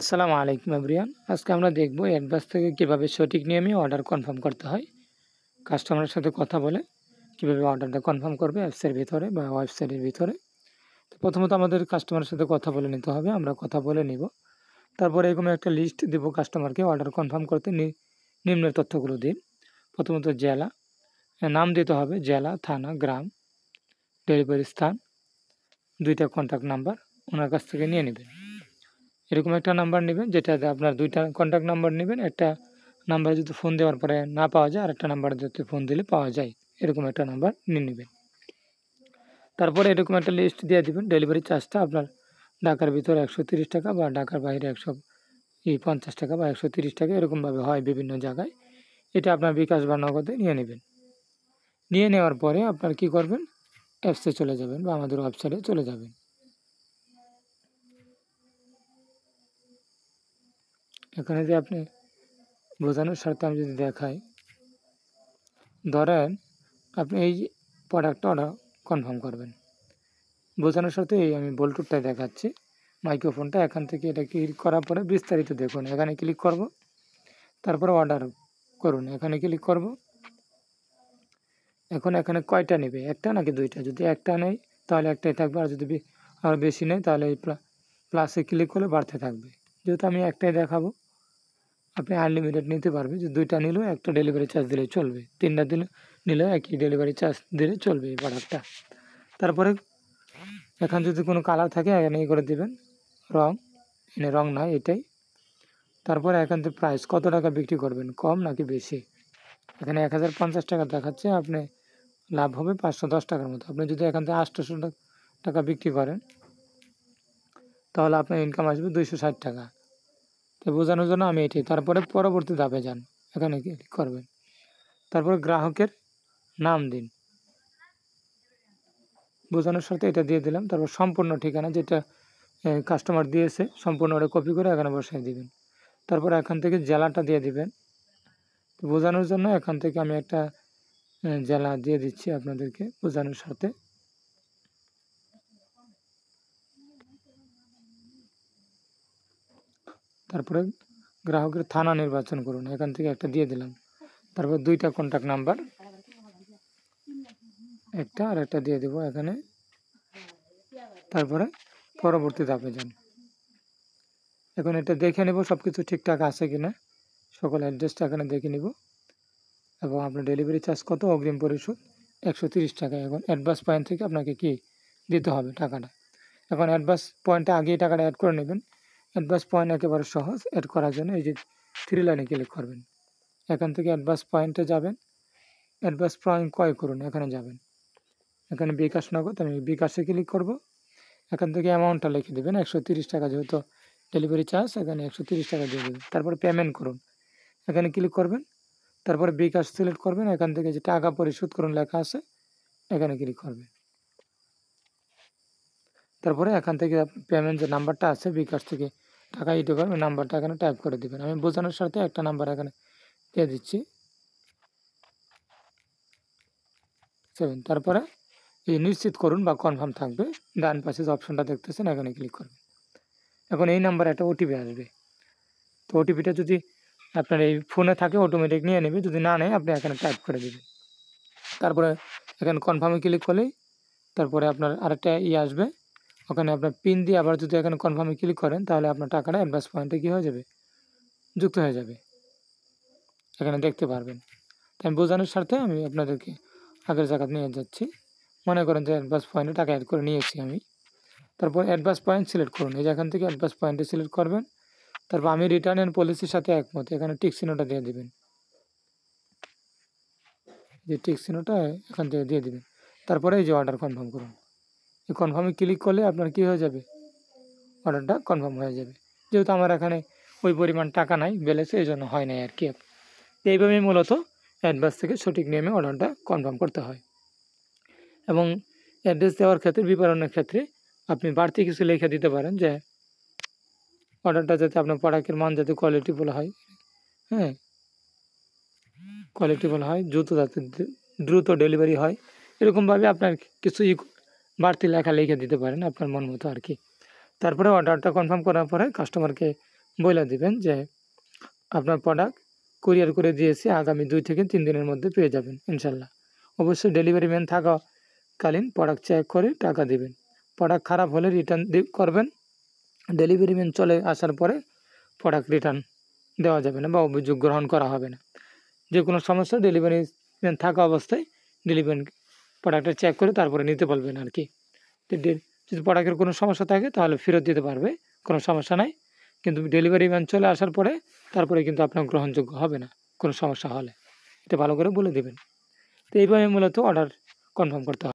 আসসালামু আলাইকুম এভরিওয়ান। আজকে আমরা দেখব অ্যাডভান্স থেকে কিভাবে সঠিক নিয়মে অর্ডার কনফার্ম করতে হয়। কাস্টমারের সাথে কথা বলে কিভাবে অর্ডারটা কনফার্ম করবে অ্যাপসের ভিতরে বা ওয়েবসাইটের ভিতরে। তো প্রথমত আমাদের কাস্টমারের সাথে কথা বলে নিতে হবে। আমরা কথা বলে নিব। তারপরে এরকম একটা লিস্ট দিব কাস্টমারকে অর্ডার কনফার্ম করতে নিম্নের তথ্যগুলো দিন। প্রথমত জেলা, নাম দিতে হবে জেলা, থানা, গ্রাম, ডেলিভারি স্থান, 2টা কন্ট্যাক্ট নাম্বার ওনার কাছ থেকে নিয়ে নেবেন। এরকম একটা নাম্বার নেবেন যেটাতে আপনার 2টা কন্ট্যাক্ট নাম্বার নেবেন। একটা নাম্বারে যদি ফোন দেওয়ার পরে না পাওয়া যায় আরেকটা নাম্বারে যাতে ফোন দিলে পাওয়া যায় এরকম একটা নাম্বার নিয়ে নেবেন। তারপরে এরকম একটা লিস্ট দিয়ে দিবেন। ডেলিভারি চার্জটা আপনার ঢাকার ভিতরে 130 টাকা বা ঢাকার বাইরে 150 টাকা বা 130 টাকা এরকমভাবে হয় বিভিন্ন জায়গায়। এটা আপনার বিকাশ বা নগদে নিয়ে নেবেন। নিয়ে নেওয়ার পরে আপনার কি করবেন, অ্যাপসে চলে যাবেন বা আমাদের ওয়েবসাইটে চলে যাবেন। এখানে যে আপনি বোঝানোর স্বার্থে আমি যদি দেখাই, ধরেন আপনি এই প্রোডাক্টটা অর্ডার কনফার্ম করবেন। বোঝানোর সাথে এই আমি ব্লুটুথটা দেখাচ্ছি, মাইক্রোফোনটা এখান থেকে এটা ক্লিক করার পরে বিস্তারিত দেখুন, এখানে ক্লিক করব। তারপরে অর্ডার করুন, এখানে ক্লিক করব। এখন এখানে কয়টা নেবে, একটা নাকি 2টা? যদি একটা নেই তাহলে একটাই থাকবে, আর যদি আর বেশি নেই তাহলে এই প্লাসে ক্লিক করলে বাড়তে থাকবে। যেহেতু আমি একটাই দেখাবো, আপনি আনলিমিটেড নিতে পারবে। যে 2টা নিলেও একটা ডেলিভারি চার্জ দিলে চলবে, 3টা নিলেও একই ডেলিভারি চার্জ দিলে চলবে এই প্রোডাক্টটা। তারপরে এখানে যদি কোনো কালার থাকে এখানে করে দেবেন রং, এখানে রং নাই এটাই। তারপরে এখান থেকে প্রাইস কত টাকা বিক্রি করবেন, কম নাকি বেশি। এখানে 1050 টাকা দেখাচ্ছে, আপনি লাভ হবে 510 টাকার মতো। আপনি যদি এখান থেকে 800 টাকা বিক্রি করেন তাহলে আপনার ইনকাম আসবে 260 টাকা। তো বোঝানোর জন্য আমি এটাই। তারপরে পরবর্তী ধাপে যান, এখানে ক্লিক করবেন। তারপরে গ্রাহকের নাম দিন, বোঝানোর সাথে এটা দিয়ে দিলাম। তারপর সম্পূর্ণ ঠিকানা যেটা কাস্টমার দিয়েছে সম্পূর্ণ ওটা কপি করে এখানে বসাই দিবেন। তারপর এখান থেকে জেলাটা দিয়ে দিবেন। বোঝানোর জন্য এখান থেকে আমি একটা জেলা দিয়ে দিচ্ছি আপনাদেরকে বোঝানোর সাথে। তারপরে গ্রাহকের থানা নির্বাচন করুন, এখান থেকে একটা দিয়ে দিলাম। তারপর 2টা কন্ট্যাক্ট নাম্বার, একটা আর একটা দিয়ে দেবো এখানে। তারপরে পরবর্তী ধাপে যান। এখন এটা দেখে নেব সব কিছু ঠিকঠাক আছে কিনা, সকল অ্যাড্রেসটা এখানে দেখে নিব। এবং আপনার ডেলিভারি চার্জ কত, অগ্রিম পরিশোধ 130 টাকা। এখন অ্যাডভান্স পয়েন্ট থেকে আপনাকে কি দিতে হবে টাকাটা। এখন অ্যাডভান্স পয়েন্টে আগেই টাকাটা অ্যাড করে নেবেন। অ্যাডভান্স পয়েন্ট একেবারে সহজ, অ্যাড করার জন্য এই যে 3 লাইনে ক্লিক করবেন। এখান থেকে অ্যাডভান্স পয়েন্টে যাবেন, অ্যাডভান্স পয়েন্ট ক্রয় করুন, এখানে যাবেন। এখানে বিকাশ নগদ, আমি বিকাশে ক্লিক করব। এখান থেকে অ্যামাউন্টটা লিখে দেবেন 130 টাকা, যেহেতু ডেলিভারি চার্জ এখানে 130 টাকা দিয়ে দেবেন। তারপরে পেমেন্ট করুন, এখানে ক্লিক করবেন। তারপরে বিকাশ সিলেক্ট করবেন, এখান থেকে যে টাকা পরিশোধ করুন লেখা আছে এখানে ক্লিক করবেন। তারপরে এখান থেকে পেমেন্ট যে নাম্বারটা আছে বিকাশ থেকে টাকা দিতে করবেন, নাম্বারটা এখানে টাইপ করে দেবেন। আমি বোঝানোর সাথে একটা নাম্বার এখানে দিয়ে দিচ্ছি 7। তারপরে এই নিশ্চিত করুন বা কনফার্ম থাকবে, ডান পাশে যে অপশনটা দেখতেছেন এখানে ক্লিক করবেন। এখন এই নাম্বারে একটা ওটিপি আসবে। তো ওটিপিটা যদি আপনার এই ফোনে থাকে অটোমেটিক নিয়ে নেবে, যদি না নেয় আপনি এখানে টাইপ করে দেবেন। তারপরে এখানে কনফার্মে ক্লিক করলেই তারপরে আপনার আরেকটা আসবে, ওখানে আপনার পিন দিয়ে আবার যদি এখানে কনফার্মে ক্লিক করেন তাহলে আপনার টাকাটা অ্যাডভান্স পয়েন্টে কী হয়ে যাবে, যুক্ত হয়ে যাবে, এখানে দেখতে পারবেন। তাই বোঝানোর স্বার্থে আমি আপনাদেরকে আগের জায়গা নিয়ে যাচ্ছি। মনে করেন যে অ্যাডভান্স পয়েন্টে টাকা অ্যাড করে নিয়েছি আমি। তারপর অ্যাডভান্স পয়েন্ট সিলেক্ট করুন, এই যে এখান থেকে অ্যাডভান্স পয়েন্টে সিলেক্ট করবেন। তারপর আমি রিটার্ন অ্যান্ড পলিসির সাথে একমত, এখানে টিক চিহ্নটা দিয়ে দেবেন। যে টিক চিহ্নটা এখান থেকে দিয়ে দেবেন। তারপরে এই যে অর্ডার কনফার্ম করুন, এই কনফার্মে ক্লিক করলে আপনার কী হয়ে যাবে, অর্ডারটা কনফার্ম হয়ে যাবে। যেহেতু আমার এখানে ওই পরিমাণ টাকা নাই ব্যালেন্সে, এই জন্য হয় নাই আর কি। এইভাবেই মূলত অ্যাডভান্স থেকে সঠিক নিয়মে অর্ডারটা কনফার্ম করতে হয়। এবং অ্যাড্রেস দেওয়ার ক্ষেত্রে, বিবরণের ক্ষেত্রে আপনি বাড়তি কিছু লিখে দিতে পারেন যে অর্ডারটা যাতে আপনার প্রোডাক্টের মান যাতে কোয়ালিটিফুল হয়, হ্যাঁ কোয়ালিটিফুল হয়, যাতে দ্রুত ডেলিভারি হয়, এরকমভাবে আপনার কিছু বাড়তি লেখা লিখে দিতে পারেন আপনার মন মতো আর কি। তারপরে অর্ডারটা কনফার্ম করার পরে কাস্টমারকে বলে দিবেন যে আপনার প্রোডাক্ট কুরিয়ার করে দিয়েছি, আগামী 2 থেকে 3 দিনের মধ্যে পেয়ে যাবেন ইনশাল্লাহ। অবশ্যই ডেলিভারি ম্যান থাকাকালীন প্রোডাক্ট চেক করে টাকা দিবেন। প্রোডাক্ট খারাপ হলে রিটার্ন করবেন। ডেলিভারি ম্যান চলে আসার পরে প্রোডাক্ট রিটার্ন দেওয়া যাবে না বা অভিযোগ গ্রহণ করা হবে না। যে কোনো সমস্যা ডেলিভারি ম্যান থাকা অবস্থায় ডেলিভারি প্রোডাক্টটা চেক করে তারপরে নিতে বলবেন আর কি। যদি প্রোডাক্টের কোনো সমস্যা থাকে তাহলে ফেরত দিতে পারবে, কোনো সমস্যা নাই। কিন্তু ডেলিভারি ম্যান চলে আসার পরে তারপরে কিন্তু আপনার গ্রহণযোগ্য হবে না কোনো সমস্যা হলে। এটা ভালো করে বলে দেবেন। তো এইভাবে মূলত অর্ডার কনফার্ম করতে হয়।